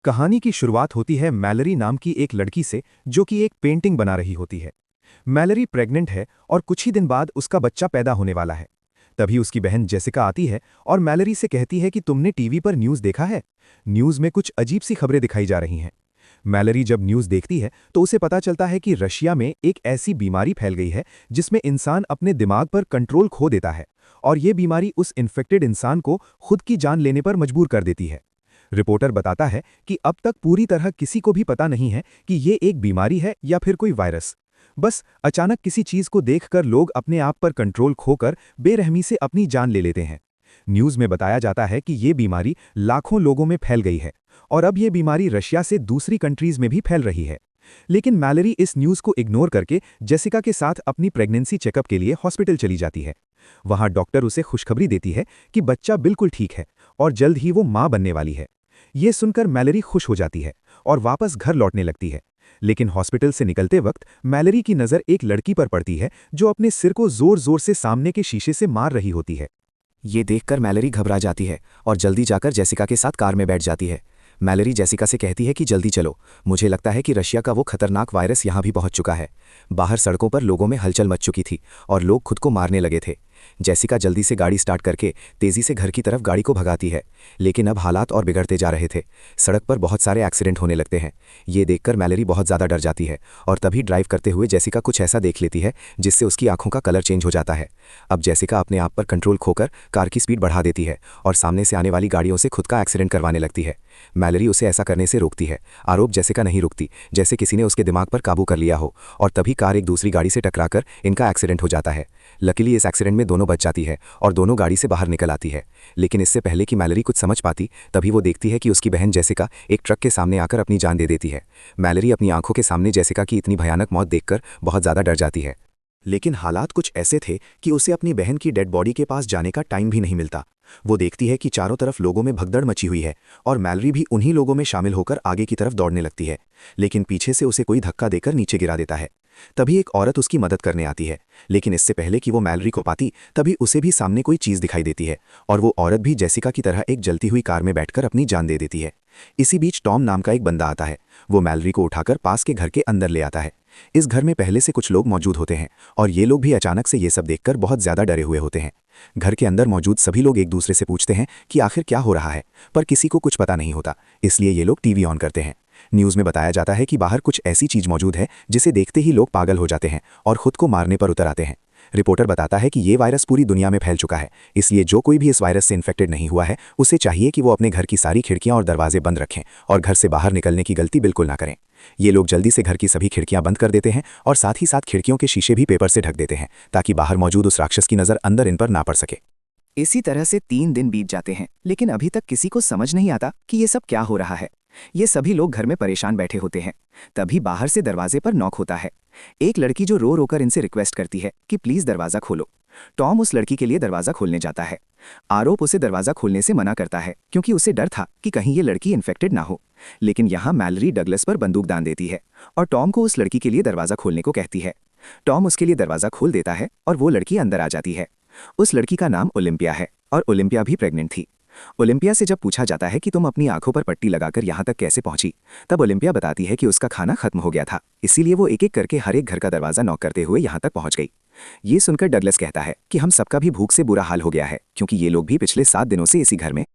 कहानी की शुरुआत होती है मैलरी नाम की एक लड़की से जो कि एक पेंटिंग बना रही होती है। मैलरी प्रेग्नेंट है और कुछ ही दिन बाद उसका बच्चा पैदा होने वाला है। तभी उसकी बहन जेसिका आती है और मैलरी से कहती है कि तुमने टीवी पर न्यूज़ देखा है। न्यूज़ में कुछ अजीब सी खबरें दिखाई जा रही हैं। मैलरी जब न्यूज़ देखती है तो उसे पता चलता है कि रशिया में एक ऐसी बीमारी फैल गई है जिसमें इंसान अपने दिमाग पर कंट्रोल खो देता है और ये बीमारी उस इन्फेक्टेड इंसान को खुद की जान लेने पर मजबूर कर देती है। रिपोर्टर बताता है कि अब तक पूरी तरह किसी को भी पता नहीं है कि ये एक बीमारी है या फिर कोई वायरस। बस अचानक किसी चीज को देखकर लोग अपने आप पर कंट्रोल खोकर बेरहमी से अपनी जान ले लेते हैं। न्यूज में बताया जाता है कि ये बीमारी लाखों लोगों में फैल गई है और अब ये बीमारी रशिया से दूसरी कंट्रीज में भी फैल रही है। लेकिन मैलरी इस न्यूज को इग्नोर करके जेसिका के साथ अपनी प्रेगनेंसी चेकअप के लिए हॉस्पिटल चली जाती है। वहां डॉक्टर उसे खुशखबरी देती है कि बच्चा बिल्कुल ठीक है और जल्द ही वो मां बनने वाली है। ये सुनकर मैलरी खुश हो जाती है और वापस घर लौटने लगती है। लेकिन हॉस्पिटल से निकलते वक्त मैलरी की नज़र एक लड़की पर पड़ती है जो अपने सिर को जोर जोर से सामने के शीशे से मार रही होती है। ये देखकर मैलरी घबरा जाती है और जल्दी जाकर जेसिका के साथ कार में बैठ जाती है। मैलरी जेसिका से कहती है कि जल्दी चलो, मुझे लगता है कि रशिया का वो खतरनाक वायरस यहाँ भी पहुँच चुका है। बाहर सड़कों पर लोगों में हलचल मच चुकी थी और लोग खुद को मारने लगे थे। जेसिका जल्दी से गाड़ी स्टार्ट करके तेजी से घर की तरफ गाड़ी को भगाती है, लेकिन अब हालात और बिगड़ते जा रहे थे। सड़क पर बहुत सारे एक्सीडेंट होने लगते हैं। ये देखकर मैलरी बहुत ज़्यादा डर जाती है और तभी ड्राइव करते हुए जेसिका कुछ ऐसा देख लेती है जिससे उसकी आंखों का कलर चेंज हो जाता है। अब जेसिका अपने आप पर कंट्रोल खोकर कार की स्पीड बढ़ा देती है और सामने से आने वाली गाड़ियों से खुद का एक्सीडेंट करवाने लगती है। मैलरी उसे ऐसा करने से रोकती है। आरोप जेसिका नहीं रुकती, जैसे किसी ने उसके दिमाग पर काबू कर लिया हो, और तभी कार एक दूसरी गाड़ी से टकराकर इनका एक्सीडेंट हो जाता है। लकीली इस एक्सीडेंट में दोनों बच जाती है और दोनों गाड़ी से बाहर निकल आती है। लेकिन इससे पहले कि मैलरी कुछ समझ पाती तभी वो देखती है कि उसकी बहन जेसिका एक ट्रक के सामने आकर अपनी जान दे देती है। मैलरी अपनी आंखों के सामने जेसिका की इतनी भयानक मौत देखकर बहुत ज़्यादा डर जाती है। लेकिन हालात कुछ ऐसे थे कि उसे अपनी बहन की डेड बॉडी के पास जाने का टाइम भी नहीं मिलता। वो देखती है कि चारों तरफ लोगों में भगदड़ मची हुई है और मैलरी भी उन्हीं लोगों में शामिल होकर आगे की तरफ दौड़ने लगती है, लेकिन पीछे से उसे कोई धक्का देकर नीचे गिरा देता है। तभी एक औरत उसकी मदद करने आती है, लेकिन इससे पहले कि वो मैलरी को पाती तभी उसे भी सामने कोई चीज़ दिखाई देती है और वो औरत भी जेसिका की तरह एक जलती हुई कार में बैठकर अपनी जान दे देती है। इसी बीच टॉम नाम का एक बंदा आता है। वो मैलरी को उठाकर पास के घर के अंदर ले आता है। इस घर में पहले से कुछ लोग मौजूद होते हैं और ये लोग भी अचानक से ये सब देखकर बहुत ज़्यादा डरे हुए होते हैं। घर के अंदर मौजूद सभी लोग एक दूसरे से पूछते हैं कि आखिर क्या हो रहा है, पर किसी को कुछ पता नहीं होता, इसलिए ये लोग टीवी ऑन करते हैं। न्यूज़ में बताया जाता है कि बाहर कुछ ऐसी चीज़ मौजूद है जिसे देखते ही लोग पागल हो जाते हैं और खुद को मारने पर उतर आते हैं। रिपोर्टर बताता है कि ये वायरस पूरी दुनिया में फैल चुका है, इसलिए जो कोई भी इस वायरस से इन्फेक्टेड नहीं हुआ है उसे चाहिए कि वो अपने घर की सारी खिड़कियां और दरवाजे बंद रखें और घर से बाहर निकलने की गलती बिल्कुल ना करें। ये लोग जल्दी से घर की सभी खिड़कियां बंद कर देते हैं और साथ ही साथ खिड़कियों के शीशे भी पेपर से ढक देते हैं ताकि बाहर मौजूद उस राक्षस की नज़र अंदर इन पर ना पड़ सके। इसी तरह से 3 दिन बीत जाते हैं, लेकिन अभी तक किसी को समझ नहीं आता कि ये सब क्या हो रहा है। ये सभी लोग घर में परेशान बैठे होते हैं। तभी बाहर से दरवाजे पर नॉक होता है। एक लड़की जो रो रोकर इनसे रिक्वेस्ट करती है कि प्लीज़ दरवाज़ा खोलो। टॉम उस लड़की के लिए दरवाज़ा खोलने जाता है। आरोप उसे दरवाज़ा खोलने से मना करता है क्योंकि उसे डर था कि कहीं ये लड़की इन्फेक्टेड ना हो। लेकिन यहाँ मैलरी डगलस पर बंदूक दान देती है और टॉम को उस लड़की के लिए दरवाज़ा खोलने को कहती है। टॉम उसके लिए दरवाज़ा खोल देता है और वो लड़की अंदर आ जाती है। उस लड़की का नाम ओलिम्पिया है और ओलिम्पिया भी प्रेग्नेंट थी। ओलिम्पिया से जब पूछा जाता है कि तुम अपनी आंखों पर पट्टी लगाकर यहाँ तक कैसे पहुंची, तब ओलिम्पिया बताती है कि उसका खाना खत्म हो गया था, इसीलिए वो एक एक करके हर एक घर का दरवाज़ा नॉक करते हुए यहाँ तक पहुँच गई। ये सुनकर डगलस कहता है कि हम सबका भी भूख से बुरा हाल हो गया है क्योंकि ये लोग भी पिछले 7 दिनों से इसी घर में